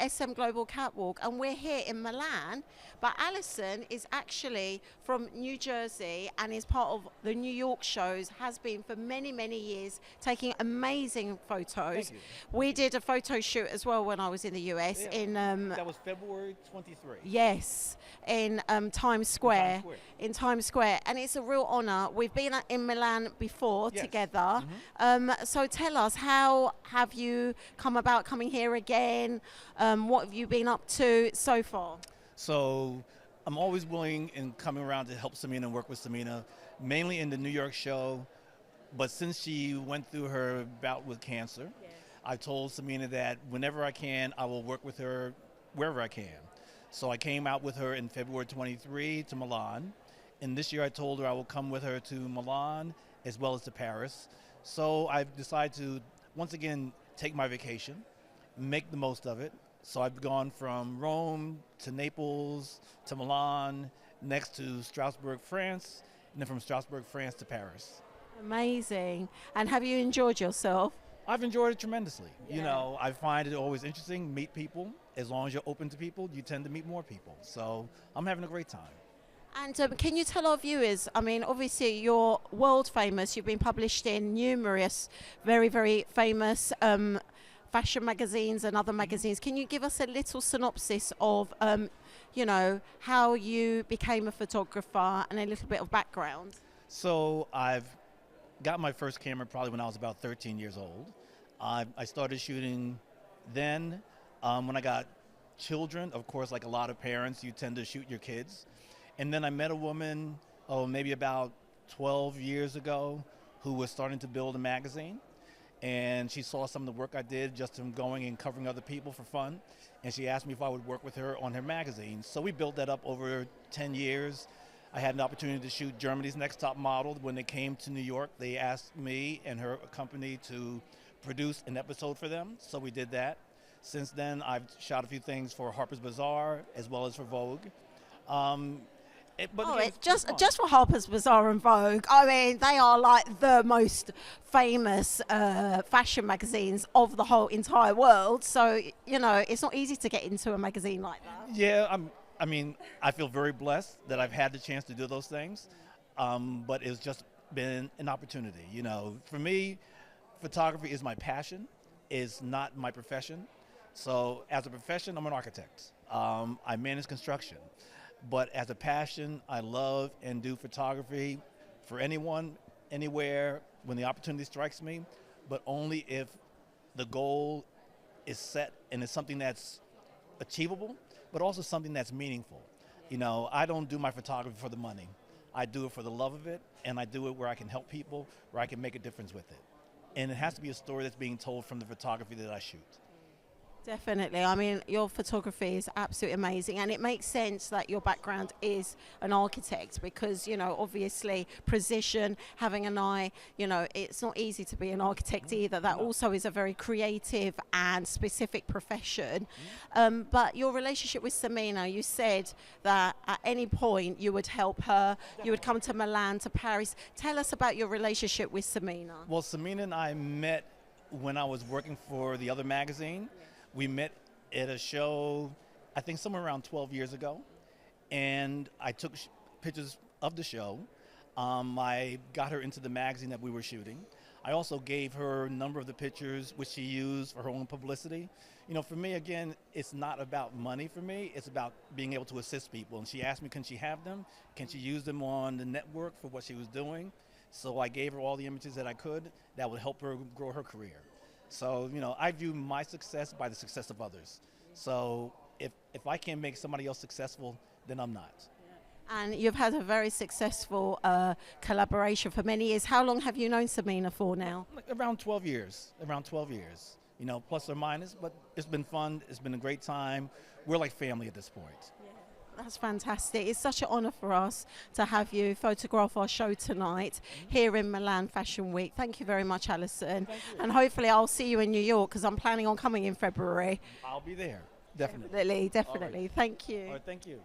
SMGlobalCatwalk, and we're here in Milan. But Allison is actually from New Jersey and is part of the New York shows, has been for many, many years, taking amazing photos. We did a photo shoot as well when I was in the US. Yeah. In that was February 23. Yes, in Times Square. In Times Square, and it's a real honor. We've been in Milan before together. So tell us, how have you come about coming here again? What have you been up to so far? So I'm always willing and coming around to help Samina and work with Samina, mainly in the New York show. But since she went through her bout with cancer, I told Samina that whenever I can, I will work with her wherever I can. So I came out with her in February 23 to Milan. And this year I told her I will come with her to Milan as well as to Paris. So I've decided to, once again, take my vacation, make the most of it. So I've gone from Rome to Naples to Milan, next to Strasbourg, France, and then from Strasbourg, France to Paris. Amazing. And have you enjoyed yourself? I've enjoyed it tremendously. You know, I find it always interesting, meet people. As long as you're open to people, you tend to meet more people. So I'm having a great time. And can you tell our viewers, I mean, obviously you're world famous. You've been published in numerous very, very famous fashion magazines and other magazines. Can you give us a little synopsis of, you know, how you became a photographer and a little bit of background? So I've got my first camera probably when I was about 13 years old. I started shooting then. When I got children, of course, like a lot of parents, you tend to shoot your kids. And then I met a woman, maybe about 12 years ago, who was starting to build a magazine. And she saw some of the work I did just from going and covering other people for fun. And she asked me if I would work with her on her magazine. So we built that up over 10 years. I had an opportunity to shoot Germany's Next Top Model. When they came to New York, they asked me and her company to produce an episode for them. So we did that. Since then, I've shot a few things for Harper's Bazaar as well as for Vogue. Just for Harper's Bazaar and Vogue, I mean, they are like the most famous fashion magazines of the whole entire world. So, you know, it's not easy to get into a magazine like that. Yeah, I mean, I feel very blessed that I've had the chance to do those things, but it's just been an opportunity. You know, for me, photography is my passion, is not my profession. So as a profession, I'm an architect. I manage construction. But as a passion, I love and do photography for anyone, anywhere, when the opportunity strikes me, but only if the goal is set and it's something that's achievable, but also something that's meaningful. You know, I don't do my photography for the money. I do it for the love of it, and I do it where I can help people, where I can make a difference with it. And it has to be a story that's being told from the photography that I shoot. Definitely. I mean, your photography is absolutely amazing, and it makes sense that your background is an architect because, you know, obviously precision, having an eye, you know, it's not easy to be an architect either. That also is a very creative and specific profession. But your relationship with Samina, you said that at any point you would help her, you would come to Milan, to Paris. Tell us about your relationship with Samina. Well, Samina and I met when I was working for the other magazine. We met at a show, I think somewhere around 12 years ago, and I took pictures of the show. I got her into the magazine that we were shooting. I also gave her a number of the pictures which she used for her own publicity. You know, for me, again, it's not about money for me, it's about being able to assist people. And she asked me, can she have them? Can she use them on the network for what she was doing? So I gave her all the images that I could that would help her grow her career. So, you know, I view my success by the success of others. So if I can't make somebody else successful, then I'm not. And you've had a very successful collaboration for many years. How long have you known Samina for now? Around 12 years, around 12 years. You know, plus or minus, but it's been fun. It's been a great time. We're like family at this point. That's fantastic. It's such an honor for us to have you photograph our show tonight here in Milan Fashion Week. Thank you very much, Allison. And hopefully I'll see you in New York because I'm planning on coming in February. I'll be there, definitely. Definitely. Thank you. All right, thank you.